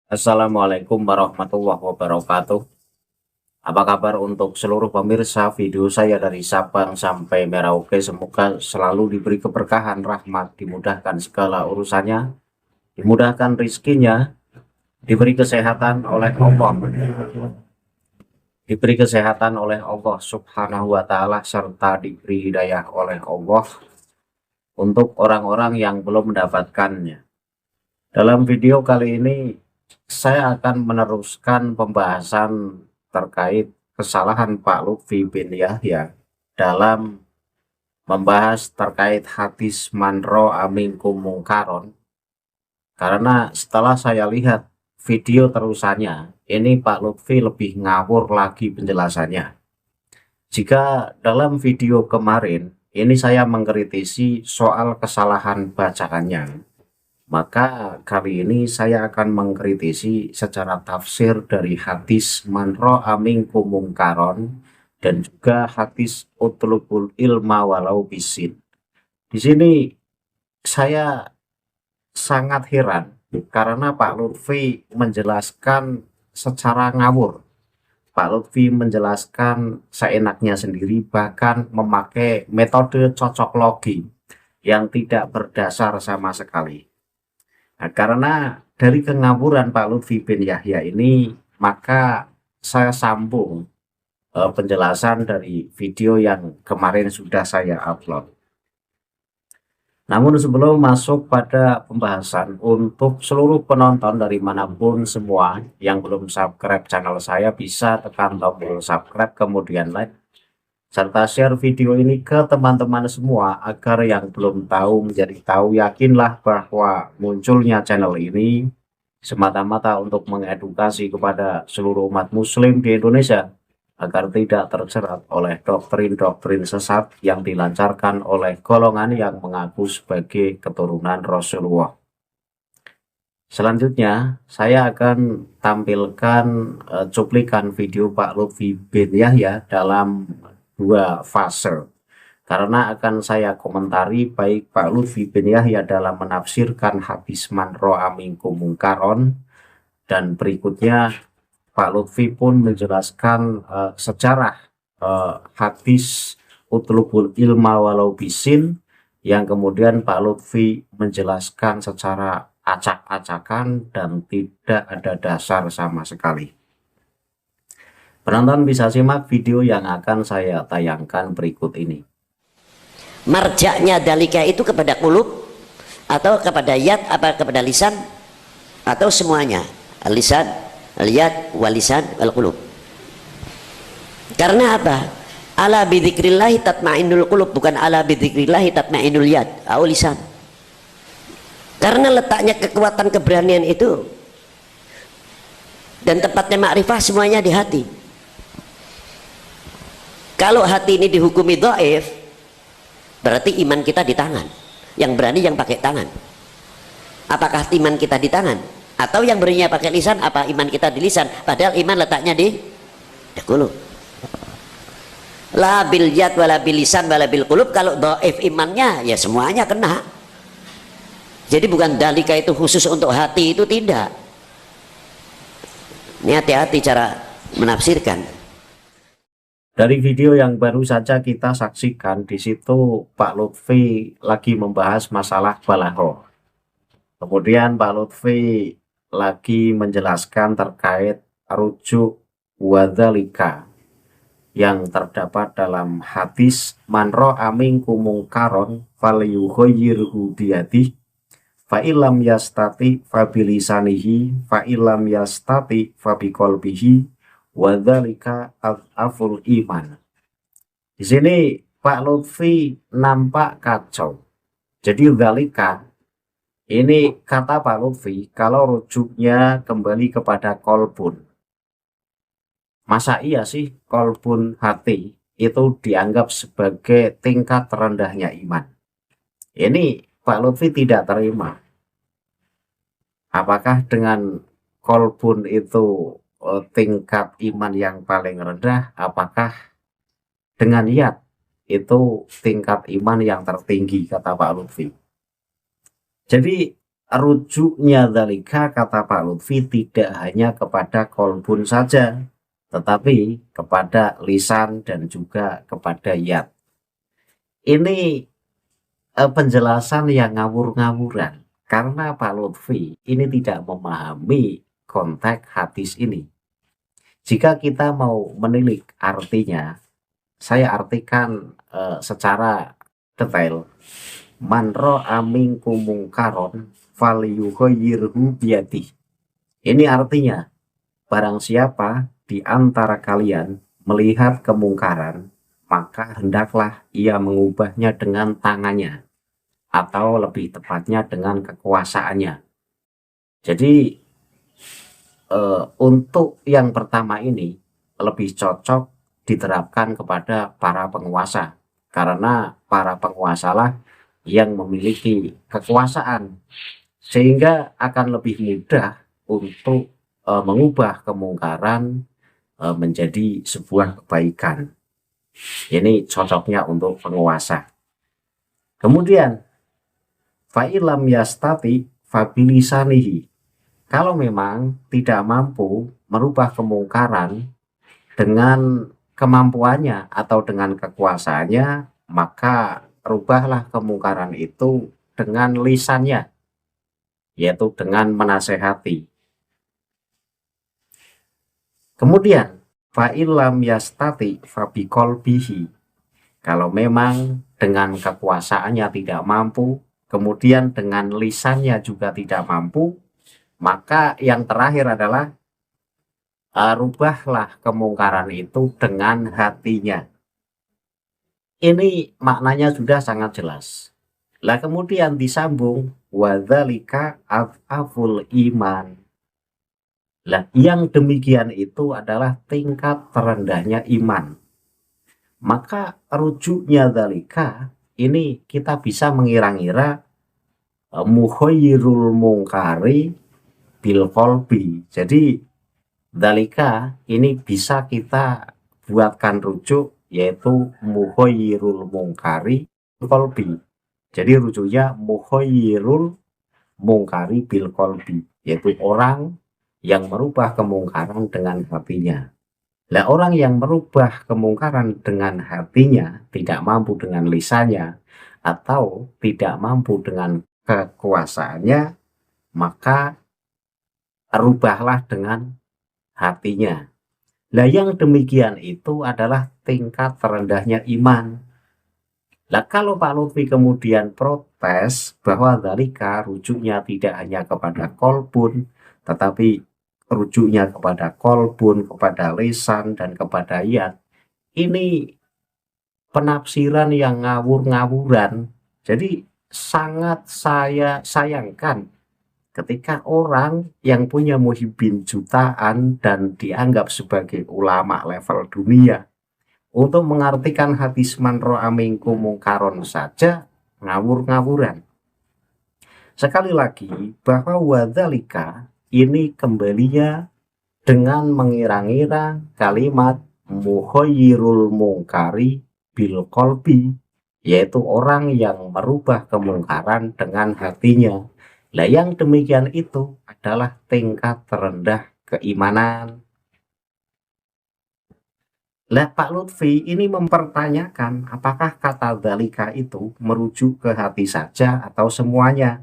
Assalamualaikum warahmatullahi wabarakatuh. Apa kabar untuk seluruh pemirsa video saya dari Sabang sampai Merauke? Semoga selalu diberi keberkahan, rahmat, dimudahkan segala urusannya, dimudahkan rizkinya, diberi kesehatan oleh Allah, Subhanahu wa Ta'ala, serta diberi hidayah oleh Allah untuk orang-orang yang belum mendapatkannya. Dalam video kali ini saya akan meneruskan pembahasan terkait kesalahan Pak Lutfi bin Yahya dalam membahas terkait hadis manro aminkum mungkaron, karena setelah saya lihat video terusannya ini Pak Lutfi lebih ngawur lagi penjelasannya. Jika dalam video kemarin ini saya mengkritisi soal kesalahan bacaannya, maka kali ini saya akan mengkritisi secara tafsir dari hadis man ra'a minkum mungkaron dan juga hadis utlubul ilma walau bisin. Di sini saya sangat heran karena Pak Lutfi menjelaskan secara ngawur. Pak Lutfi menjelaskan seenaknya sendiri, bahkan memakai metode cocok logi yang tidak berdasar sama sekali. Nah, karena dari kengawuran Pak Lutfi bin Yahya ini, maka saya sambung penjelasan dari video yang kemarin sudah saya upload. Namun sebelum masuk pada pembahasan, untuk seluruh penonton dari manapun semua yang belum subscribe channel saya, bisa tekan tombol subscribe, kemudian like, serta share video ini ke teman-teman semua agar yang belum tahu menjadi tahu. Yakinlah bahwa munculnya channel ini semata-mata untuk mengedukasi kepada seluruh umat muslim di Indonesia agar tidak terjerat oleh doktrin-doktrin sesat yang dilancarkan oleh golongan yang mengaku sebagai keturunan Rasulullah. Selanjutnya, saya akan tampilkan cuplikan video Pak Lutfi bin Yahya dalam dua fase, karena akan saya komentari baik Pak Lutfi bin Yahya dalam menafsirkan hadis man ra'a minkum mungkaron, dan berikutnya Pak Lutfi pun menjelaskan sejarah hadis utlubul ilma walau bisin, yang kemudian Pak Lutfi menjelaskan secara acak-acakan dan tidak ada dasar sama sekali. Penonton bisa simak video yang akan saya tayangkan berikut ini. Marjaknya dalika itu kepada kulub atau kepada yad, apa kepada lisan, atau semuanya, lisan, yad, walisan, wal kulub. Karena apa? Ala bidzikrillahi tatma'innul qulub, bukan ala bidzikrillahi tatma'innul yad atau lisan. Karena letaknya kekuatan keberanian itu dan tempatnya makrifah semuanya di hati. Kalau hati ini dihukumi dhaif, berarti iman kita di tangan. Yang berani yang pakai tangan. Apakah iman kita di tangan? Atau yang beraninya pakai lisan, apa iman kita di lisan? Padahal iman letaknya di qulub. La bil yad wala bil lisan wala bil qulub. Kalau dhaif imannya, ya semuanya kena. Jadi bukan dalika itu khusus untuk hati, itu tidak. Ini hati-hati cara menafsirkan. Dari video yang baru saja kita saksikan, di situ Pak Lutfi lagi membahas masalah balagho. Kemudian Pak Lutfi lagi menjelaskan terkait rujuk wadzalika yang terdapat dalam hadis man ra'a minkum mungkaron falyughayyirhu biyadihi fa illam yastati fa bilisanihi fa illam yastati fa biqalbihi wadzalika aful iman. Di sini Pak Lutfi nampak kacau. Jadi dzalika ini kata Pak Lutfi kalau rujuknya kembali kepada kolbun. Masa iya sih kolbun hati itu dianggap sebagai tingkat terendahnya iman? Ini Pak Lutfi tidak terima. Apakah dengan kolbun itu tingkat iman yang paling rendah? Apakah dengan yad itu tingkat iman yang tertinggi, kata Pak Lutfi? Jadi rujuknya dzalika, kata Pak Lutfi, tidak hanya kepada kolbun saja, tetapi kepada lisan dan juga kepada yad. Ini penjelasan yang ngawur-ngawuran karena Pak Lutfi ini tidak memahami konteks hadis ini. Jika kita mau menilik artinya, saya artikan secara detail. Man ra'a minkum mungkaron falyughayyirhu biyadihi. Ini artinya, barang siapa di antara kalian melihat kemungkaran, maka hendaklah ia mengubahnya dengan tangannya, atau lebih tepatnya dengan kekuasaannya. Jadi untuk yang pertama ini lebih cocok diterapkan kepada para penguasa, karena para penguasalah yang memiliki kekuasaan, sehingga akan lebih mudah untuk mengubah kemungkaran menjadi sebuah kebaikan. Ini cocoknya untuk penguasa. Kemudian fa'ilam yastati fabilisanihi. Kalau memang tidak mampu merubah kemungkaran dengan kemampuannya atau dengan kekuasaannya, maka rubahlah kemungkaran itu dengan lisannya, yaitu dengan menasehati. Kemudian fa'ilam yastati fabiqolbihi. Kalau memang dengan kekuasaannya tidak mampu, kemudian dengan lisannya juga tidak mampu, maka yang terakhir adalah rubahlah kemungkaran itu dengan hatinya. Ini maknanya sudah sangat jelas. Lah kemudian disambung wadzalika aful iman. Lah yang demikian itu adalah tingkat terendahnya iman. Maka rujuknya dzalika ini kita bisa mengira-ngira mukhayyirul mungkari bil qalbi. Jadi dzalika ini bisa kita buatkan rujuk, yaitu mukhayyirul mungkari bil qalbi. Jadi rujuknya mukhayyirul mungkari bil qalbi, yaitu orang yang merubah kemungkaran dengan hatinya. Lah orang yang merubah kemungkaran dengan hatinya, tidak mampu dengan lisannya atau tidak mampu dengan kekuasaannya, maka rubahlah dengan hatinya. Lah yang demikian itu adalah tingkat terendahnya iman. Lah kalau Pak Lutfi kemudian protes bahwa dzalika rujuknya tidak hanya kepada kolbun, tetapi rujuknya kepada kolbun, kepada lisan, dan kepada yad, ini penafsiran yang ngawur-ngawuran. Jadi sangat saya sayangkan ketika orang yang punya muhibbin jutaan dan dianggap sebagai ulama level dunia untuk mengartikan hadis man ra'a minkum mungkaron saja ngawur-ngawuran. Sekali lagi bahwa wadzalika ini kembalinya dengan mengira-ngira kalimat mukhayyirul mungkari bil qalbi, yaitu orang yang merubah kemungkaran dengan hatinya. Lah yang demikian itu adalah tingkat terendah keimanan. Lah Pak Lutfi ini mempertanyakan apakah kata dzalika itu merujuk ke hati saja atau semuanya.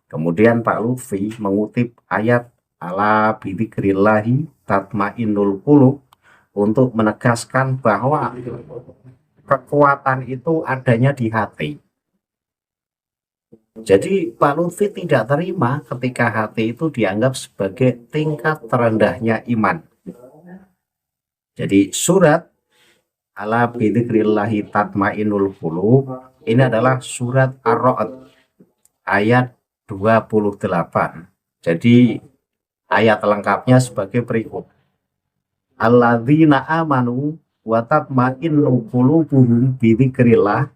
Kemudian Pak Lutfi mengutip ayat ala bidzikrillahi tatmainnul qulub untuk menegaskan bahwa kekuatan itu adanya di hati. Jadi Pak Lutfi tidak terima ketika hati itu dianggap sebagai tingkat terendahnya iman. Jadi surat ala bidzikrillahi tatmainnul qulub ini adalah surat Ar-Ra'd ayat 28. Jadi ayat lengkapnya sebagai berikut. Alladzina amanu wa tatmainnu qulubuhum bidzikrillah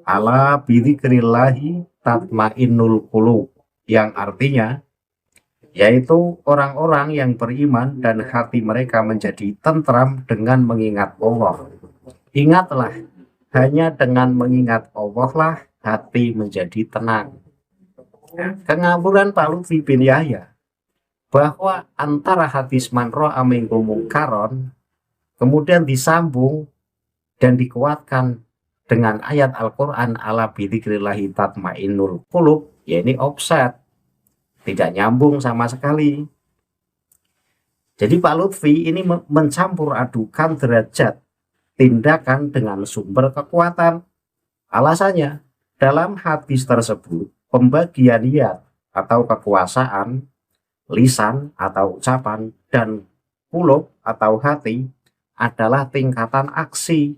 ala bidzikrillahi tatmainnul qulub, yang artinya yaitu orang-orang yang beriman dan hati mereka menjadi tentram dengan mengingat Allah. Ingatlah, hanya dengan mengingat Allah lah hati menjadi tenang. Kengawuran Pak Lutfi bin Yahya bahwa antara hadis man ra'a minkum mungkaron kemudian disambung dan dikuatkan dengan ayat Al-Quran ala bidzikrillahi tatmainnul qulub, ya ini offset, tidak nyambung sama sekali. Jadi Pak Lutfi ini mencampur adukan derajat tindakan dengan sumber kekuatan. Alasannya, dalam hadis tersebut pembagian niat atau kekuasaan, lisan atau ucapan, dan qulub atau hati adalah tingkatan aksi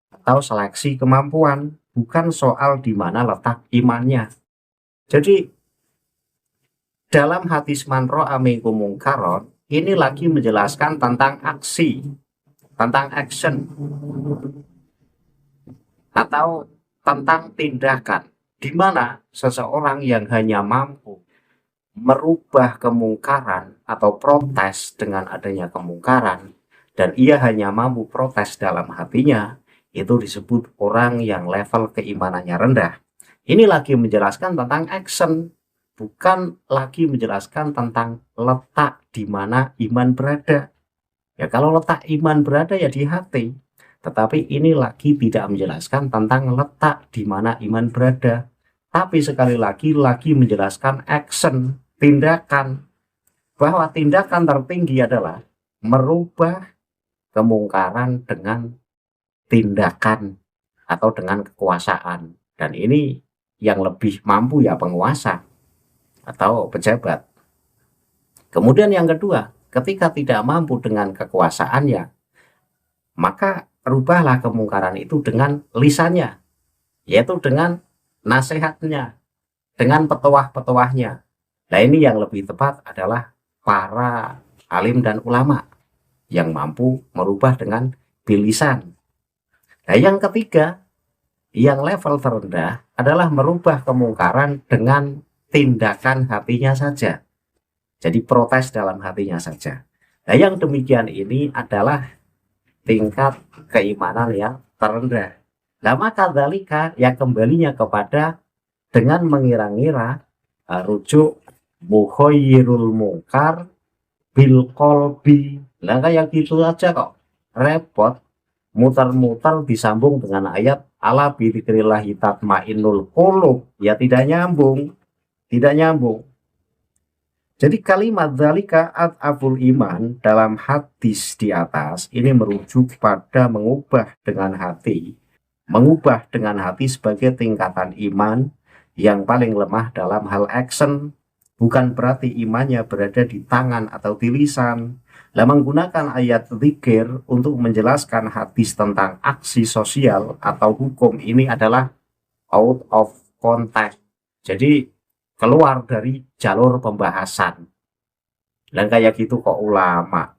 atau seleksi kemampuan, bukan soal di mana letak imannya. Jadi dalam hadis man ra'a minkum mungkaron ini lagi menjelaskan tentang aksi, tentang action, atau tentang tindakan, di mana seseorang yang hanya mampu merubah kemungkaran atau protes dengan adanya kemungkaran, dan ia hanya mampu protes dalam hatinya, itu disebut orang yang level keimanannya rendah. Ini lagi menjelaskan tentang action, bukan lagi menjelaskan tentang letak di mana iman berada. Ya kalau letak iman berada ya di hati, tetapi ini lagi tidak menjelaskan tentang letak di mana iman berada, tapi sekali lagi menjelaskan action, tindakan, bahwa tindakan tertinggi adalah merubah kemungkaran dengan tindakan atau dengan kekuasaan, dan ini yang lebih mampu ya penguasa atau pejabat. Kemudian yang kedua, ketika tidak mampu dengan kekuasaannya, maka rubahlah kemungkaran itu dengan lisannya, yaitu dengan nasihatnya, dengan petuah-petuahnya. Nah ini yang lebih tepat adalah para alim dan ulama yang mampu merubah dengan bilisan. Nah yang ketiga, yang level terendah adalah merubah kemungkaran dengan tindakan hatinya saja. Jadi protes dalam hatinya saja. Nah yang demikian ini adalah tingkat keimanan yang terendah. Nah maka dzalika yang kembalinya kepada dengan mengira-ngira rujuk mukhayyirul mungkar bil qalbi. Lah kayak gitu aja kok repot, muter-muter disambung dengan ayat ala bidzikrillahi tatmainnul qulub, ya tidak nyambung. Jadi kalimat dzalika ad'aful iman dalam hadis di atas ini merujuk pada mengubah dengan hati sebagai tingkatan iman yang paling lemah dalam hal action, bukan berarti imannya berada di tangan atau di lisan. Lah menggunakan ayat zikir untuk menjelaskan hadis tentang aksi sosial atau hukum ini adalah out of context. Jadi keluar dari jalur pembahasan. Dan kayak gitu kok ulama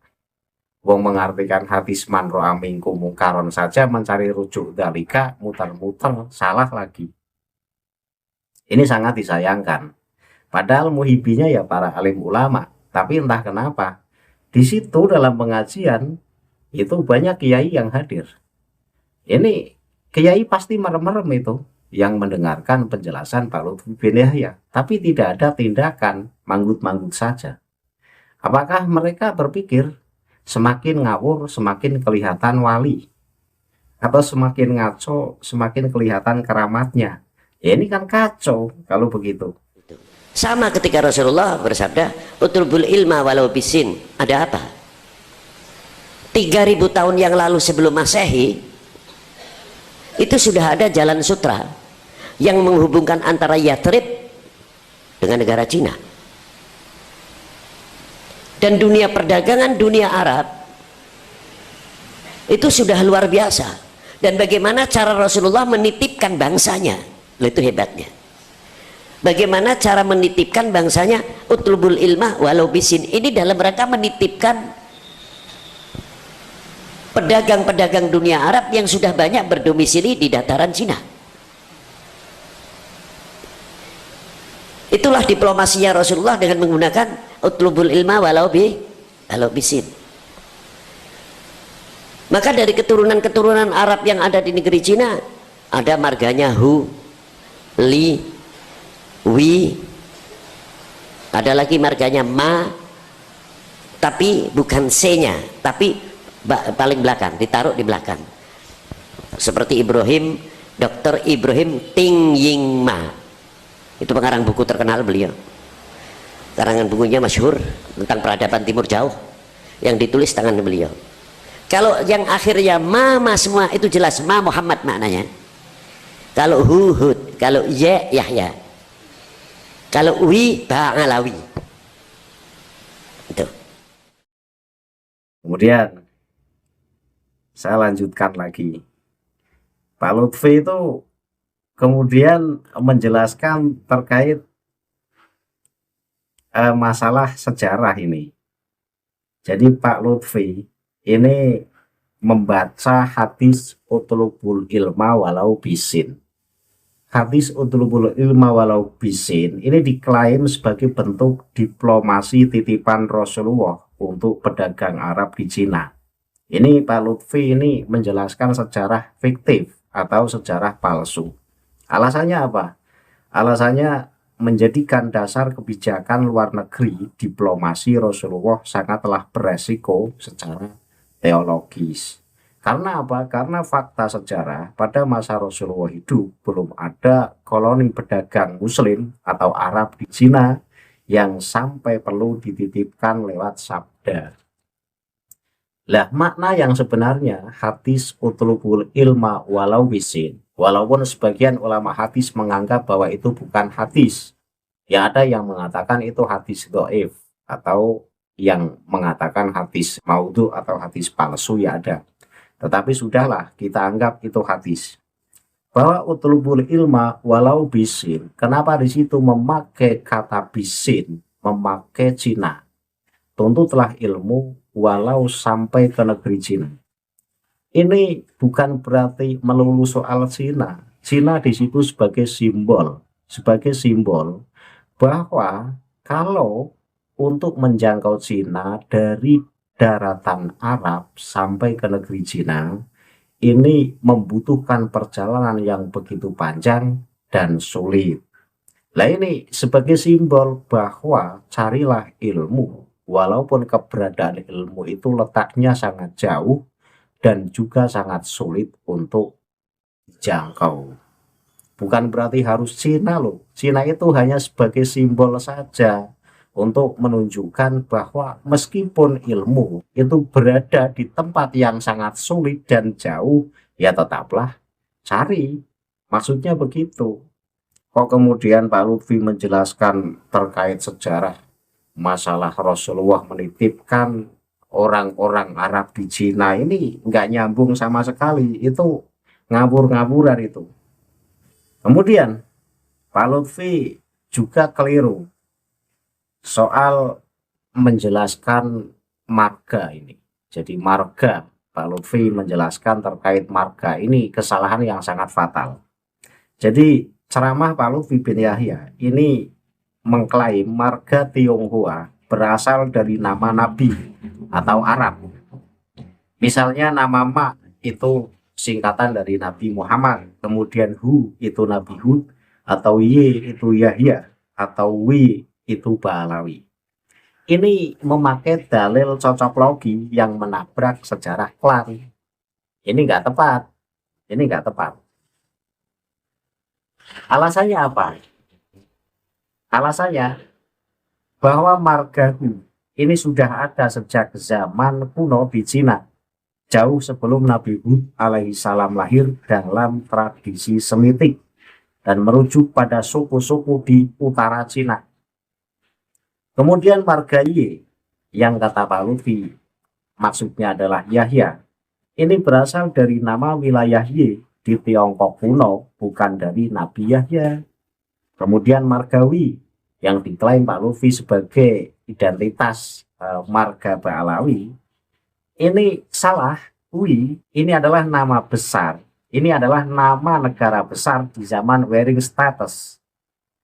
wong mengartikan hadis man ra'a minkum mungkaron saja mencari rujuk dzalika muter-muter salah lagi. Ini sangat disayangkan. Padahal muhibinya ya para alim ulama, tapi entah kenapa di situ dalam pengajian itu banyak kiai yang hadir. Ini kiai pasti merem-merem itu yang mendengarkan penjelasan Pak Lutfi bin Yahya, tapi tidak ada tindakan, manggut-manggut saja. Apakah mereka berpikir semakin ngawur semakin kelihatan wali, atau semakin ngaco semakin kelihatan keramatnya? Ya ini kan kacau kalau begitu. Sama ketika Rasulullah bersabda, utlubul ilma walau bisin. Ada apa? 3000 tahun yang lalu sebelum Masehi, itu sudah ada jalan sutra yang menghubungkan antara Yathrib dengan negara Cina. Dan dunia perdagangan dunia Arab itu sudah luar biasa. Dan bagaimana cara Rasulullah menitipkan bangsanya, itu hebatnya. Bagaimana cara menitipkan bangsanya, utlubul ilmah walau bisin. Ini dalam rangka menitipkan pedagang-pedagang dunia Arab yang sudah banyak berdomisili di dataran Cina. Itulah diplomasinya Rasulullah dengan menggunakan utlubul ilmah walau bisin. Maka dari keturunan-keturunan Arab yang ada di negeri Cina, ada marganya Hu, Li, Wi, Ada lagi marganya ma, tapi bukan C-nya, tapi paling belakang, ditaruh di belakang. Seperti Ibrahim, Dr. Ibrahim Ting Ying Ma. Itu pengarang buku terkenal beliau. Karangan bukunya masyhur tentang peradaban Timur Jauh yang ditulis tangan beliau. Kalau yang akhirnya ma semua itu jelas ma Muhammad maknanya. Kalau Hud, kalau ya Yahya, kalau wi Ba'alawi. Itu. Kemudian saya lanjutkan lagi. Pak Lutfi itu kemudian menjelaskan terkait masalah sejarah ini. Jadi Pak Lutfi ini membaca hadis utlubul ilma walau bisin. Hadis utlubul ilma walau bisin ini diklaim sebagai bentuk diplomasi titipan Rasulullah untuk pedagang Arab di Cina. Ini Pak Lutfi ini menjelaskan sejarah fiktif atau sejarah palsu. Alasannya apa? Alasannya menjadikan dasar kebijakan luar negeri diplomasi Rasulullah sangatlah beresiko secara teologis. Karena apa? Karena fakta sejarah pada masa Rasulullah hidup belum ada koloni pedagang muslim atau Arab di Cina yang sampai perlu dititipkan lewat sabda. Lah makna yang sebenarnya hadis utlubul ilma walau bisin, walaupun sebagian ulama hadis menganggap bahwa itu bukan hadis, ya ada yang mengatakan itu hadis dhaif atau yang mengatakan hadis maudhu atau hadis palsu, ya ada. Tetapi sudahlah kita anggap itu hadis. Bahwa utlubul ilma walau bisin, kenapa di situ memakai kata bisin, memakai Cina? Tuntutlah ilmu walau sampai ke negeri Cina. Ini bukan berarti melulu soal Cina. Cina di situ sebagai simbol bahwa kalau untuk menjangkau Cina dari daratan Arab sampai ke negeri Cina, ini membutuhkan perjalanan yang begitu panjang dan sulit. Nah ini sebagai simbol bahwa carilah ilmu, walaupun keberadaan ilmu itu letaknya sangat jauh dan juga sangat sulit untuk dijangkau. Bukan berarti harus Cina loh. Cina itu hanya sebagai simbol saja untuk menunjukkan bahwa meskipun ilmu itu berada di tempat yang sangat sulit dan jauh, ya tetaplah cari. Maksudnya begitu. Kok kemudian Pak Lutfi menjelaskan terkait sejarah masalah Rasulullah menitipkan orang-orang Arab di Cina ini nggak nyambung sama sekali. Itu ngabur-ngaburan itu. Kemudian Pak Lutfi juga keliru soal menjelaskan marga ini. Jadi marga, Pak Lutfi menjelaskan terkait marga ini kesalahan yang sangat fatal. Jadi ceramah Pak Lutfi bin Yahya ini mengklaim marga Tionghoa berasal dari nama Nabi atau Arab. Misalnya nama Ma itu singkatan dari Nabi Muhammad, kemudian Hu itu Nabi Hud, atau Y itu Yahya, atau Wi itu Ba'alawi. Ini memakai dalil cocok logi yang menabrak sejarah klan. Ini nggak tepat. Ini nggak tepat. Alasannya apa? Alasannya bahwa marga Hu ini sudah ada sejak zaman kuno di Cina, jauh sebelum Nabi Hud alaihi salam lahir dalam tradisi Semitik dan merujuk pada suku-suku di utara Cina. Kemudian marga Y yang kata Pak Lutfi maksudnya adalah Yahya. Ini berasal dari nama wilayah Y di Tiongkok kuno, bukan dari Nabi Yahya. Kemudian marga Wi yang diklaim Pak Lutfi sebagai identitas marga Ba'alawi, ini salah. Wi ini adalah nama besar. Ini adalah nama negara besar di zaman Waring Status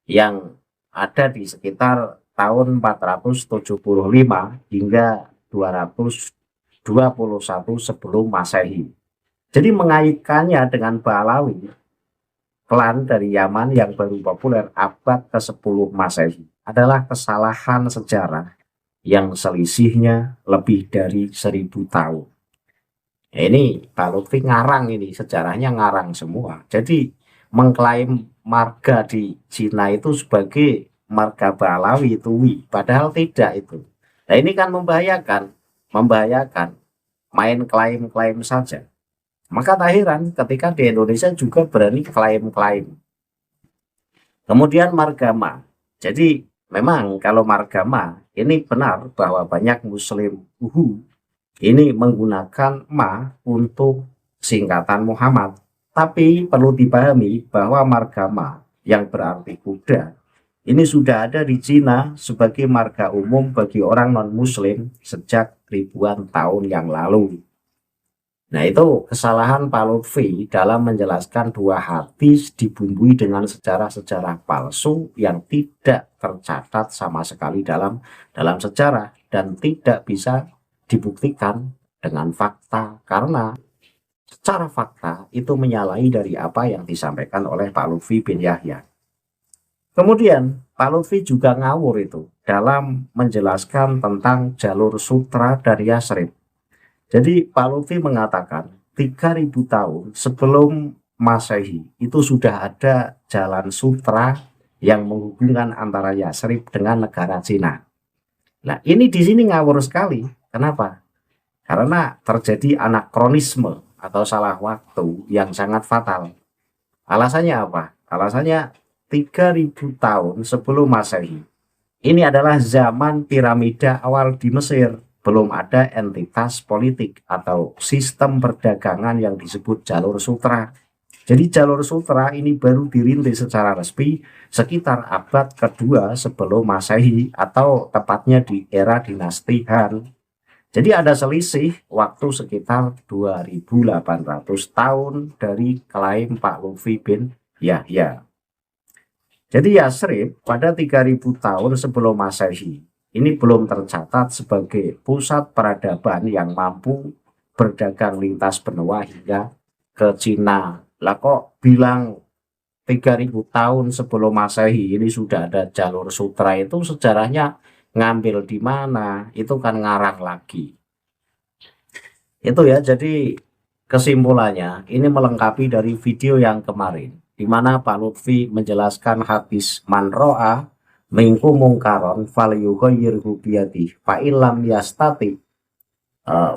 yang ada di sekitar tahun 475 hingga 221 sebelum Masehi. Jadi mengaitkannya dengan Ba'alawi, klan dari Yaman yang baru populer abad ke-10 Masehi. adalah kesalahan sejarah yang selisihnya lebih dari 1000 tahun. Ya, ini Pak Lutfi ngarang, ini sejarahnya ngarang semua. Jadi mengklaim marga di Cina itu sebagai marga Balawi Tuwi, padahal tidak itu. Nah ini kan membahayakan main klaim-klaim saja. Maka tak heran ketika di Indonesia juga berani klaim-klaim. Kemudian margama. Jadi memang kalau margama ini benar bahwa banyak Muslim ini menggunakan ma untuk singkatan Muhammad. Tapi perlu dipahami bahwa margama yang berarti kuda ini sudah ada di Cina sebagai marga umum bagi orang non-Muslim sejak ribuan tahun yang lalu. Nah itu kesalahan Pak Lutfi dalam menjelaskan dua hadis dibumbui dengan sejarah-sejarah palsu yang tidak tercatat sama sekali dalam sejarah dan tidak bisa dibuktikan dengan fakta, karena secara fakta itu menyalahi dari apa yang disampaikan oleh Pak Lutfi bin Yahya. Kemudian Pak Lutfi juga ngawur itu dalam menjelaskan tentang jalur sutra dari Yasrib. Jadi Pak Lutfi mengatakan 3000 tahun sebelum Masehi itu sudah ada jalan sutra yang menghubungkan antara Yasrib dengan negara Cina. Nah ini di sini ngawur sekali. Kenapa? Karena terjadi anakronisme atau salah waktu yang sangat fatal. Alasannya apa? Alasannya 3000 tahun sebelum Masehi. Ini adalah zaman piramida awal di Mesir. Belum ada entitas politik atau sistem perdagangan yang disebut jalur sutra. Jadi jalur sutra ini baru dirintis secara resmi sekitar abad kedua sebelum Masehi atau tepatnya di era dinasti Han. Jadi ada selisih waktu sekitar 2800 tahun dari klaim Pak Lutfi bin Yahya. Jadi Yasrib pada 3000 tahun sebelum Masehi ini belum tercatat sebagai pusat peradaban yang mampu berdagang lintas benua hingga ke Cina. Lah kok bilang 3000 tahun sebelum Masehi ini sudah ada jalur sutra, itu sejarahnya ngambil di mana? Itu kan ngarang lagi. Itu ya, jadi kesimpulannya ini melengkapi dari video yang kemarin, di mana Pak Lutfi menjelaskan hadis man ro'a mingku mungkaron falyughayyirhu biyadihi fa illam yastati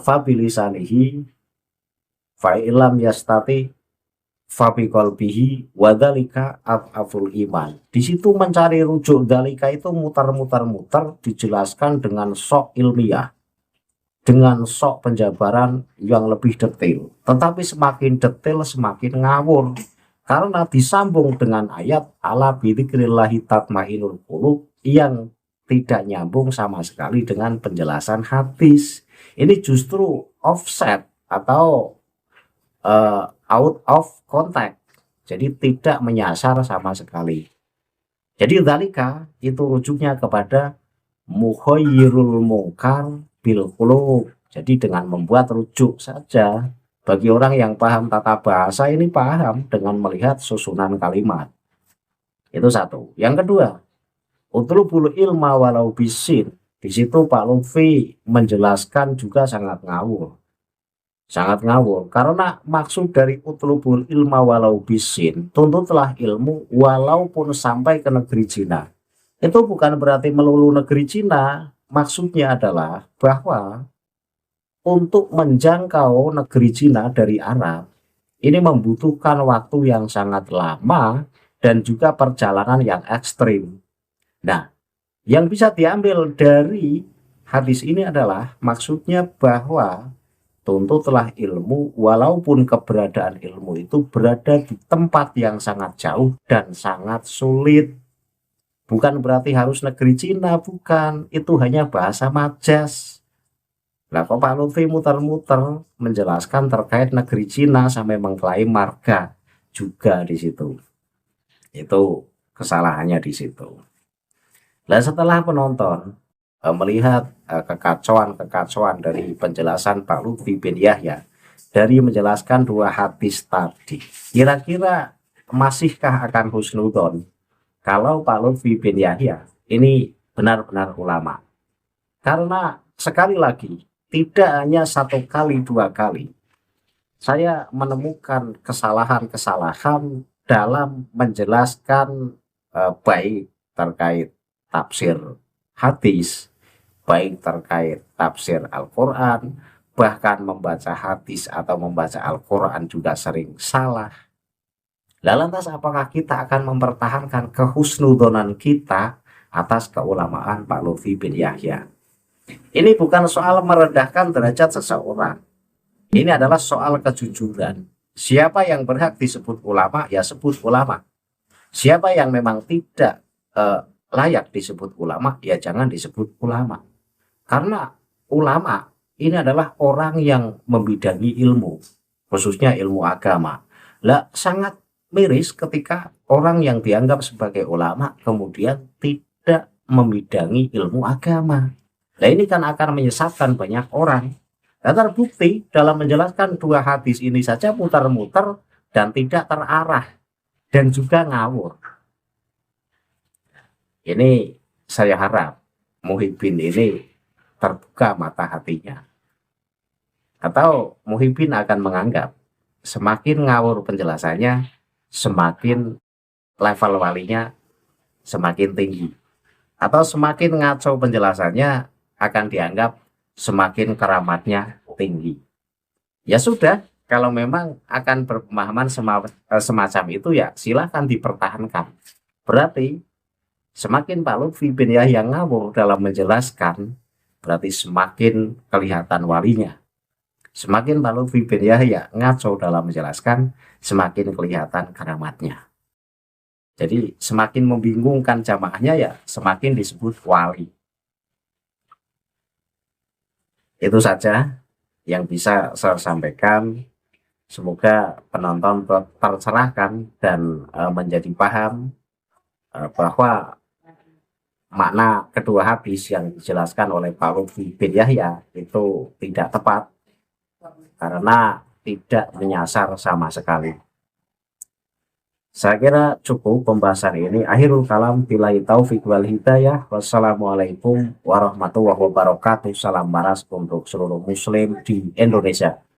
fa bilisanihi fa illam yastati fa biqalbihi wa dzalika aful iman. Di situ mencari rujuk dzalika itu muter-muter dijelaskan dengan sok ilmiah, dengan sok penjabaran yang lebih detail. Tetapi semakin detail semakin ngawur. Karena disambung dengan ayat ala bidzikrillahi tatmainul qulub yang tidak nyambung sama sekali dengan penjelasan hadis. Ini justru offset atau out of context. Jadi tidak menyasar sama sekali. Jadi dzalika itu rujuknya kepada mukhayyirul mungkar bil qulub. Jadi dengan membuat rujuk saja. Bagi orang yang paham tata bahasa ini paham dengan melihat susunan kalimat. Itu satu. Yang kedua, utlubul ilma walau bisin. Di situ Pak Lutfi menjelaskan juga sangat ngawur. Sangat ngawur karena maksud dari utlubul ilma walau bisin, tuntutlah ilmu walaupun sampai ke negeri Cina. Itu bukan berarti melulu negeri Cina. Maksudnya adalah bahwa untuk menjangkau negeri Cina dari Arab ini membutuhkan waktu yang sangat lama dan juga perjalanan yang ekstrim. Nah, yang bisa diambil dari hadis ini adalah maksudnya bahwa tuntutlah ilmu walaupun keberadaan ilmu itu berada di tempat yang sangat jauh dan sangat sulit. Bukan berarti harus negeri Cina, bukan. Itu hanya bahasa majas. Nah, kok Pak Lutfi muter-muter menjelaskan terkait negeri Cina sampai mengklaim marga juga di situ. Itu kesalahannya di situ. Nah, setelah penonton melihat kekacauan dari penjelasan Pak Lutfi bin Yahya dari menjelaskan dua hadis tadi, kira-kira masihkah akan husnudon kalau Pak Lutfi bin Yahya ini benar-benar ulama. Karena sekali lagi, tidak hanya satu kali, dua kali, saya menemukan kesalahan-kesalahan dalam menjelaskan baik terkait tafsir hadis, baik terkait tafsir Al-Quran, bahkan membaca hadis atau membaca Al-Quran juga sering salah. Lantas apakah kita akan mempertahankan kehusnudonan kita atas keulamaan Pak Lutfi bin Yahya? Ini bukan soal merendahkan derajat seseorang. Ini adalah soal kejujuran. Siapa yang berhak disebut ulama, ya sebut ulama. Siapa yang memang tidak layak disebut ulama, ya jangan disebut ulama. Karena ulama ini adalah orang yang membidangi ilmu, khususnya ilmu agama. Lah, sangat miris ketika orang yang dianggap sebagai ulama kemudian tidak membidangi ilmu agama. Nah, ini kan akan menyesatkan banyak orang. Nah, terbukti dalam menjelaskan dua hadis ini saja muter-muter dan tidak terarah dan juga ngawur. Ini saya harap Muhyiddin ini terbuka mata hatinya. Atau Muhyiddin akan menganggap semakin ngawur penjelasannya, semakin level walinya semakin tinggi. Atau semakin ngaco penjelasannya akan dianggap semakin keramatnya tinggi. Ya sudah, kalau memang akan berpemahaman semacam itu ya silahkan dipertahankan. Berarti semakin Pak Lutfi bin Yahya ngawur dalam menjelaskan, berarti semakin kelihatan walinya. Semakin Pak Lutfi bin Yahya ngaco dalam menjelaskan, semakin kelihatan keramatnya. Jadi semakin membingungkan jamaahnya ya semakin disebut wali. Itu saja yang bisa saya sampaikan. Semoga penonton tercerahkan dan menjadi paham bahwa makna kedua hadis yang dijelaskan oleh Pak Lutfi bin Yahya itu tidak tepat karena tidak menyasar sama sekali. Saya kira cukup pembahasan ini. Akhirul kalam, billahi taufiq wal hidayah. Wassalamualaikum warahmatullahi wabarakatuh. Salam baras untuk seluruh muslim di Indonesia.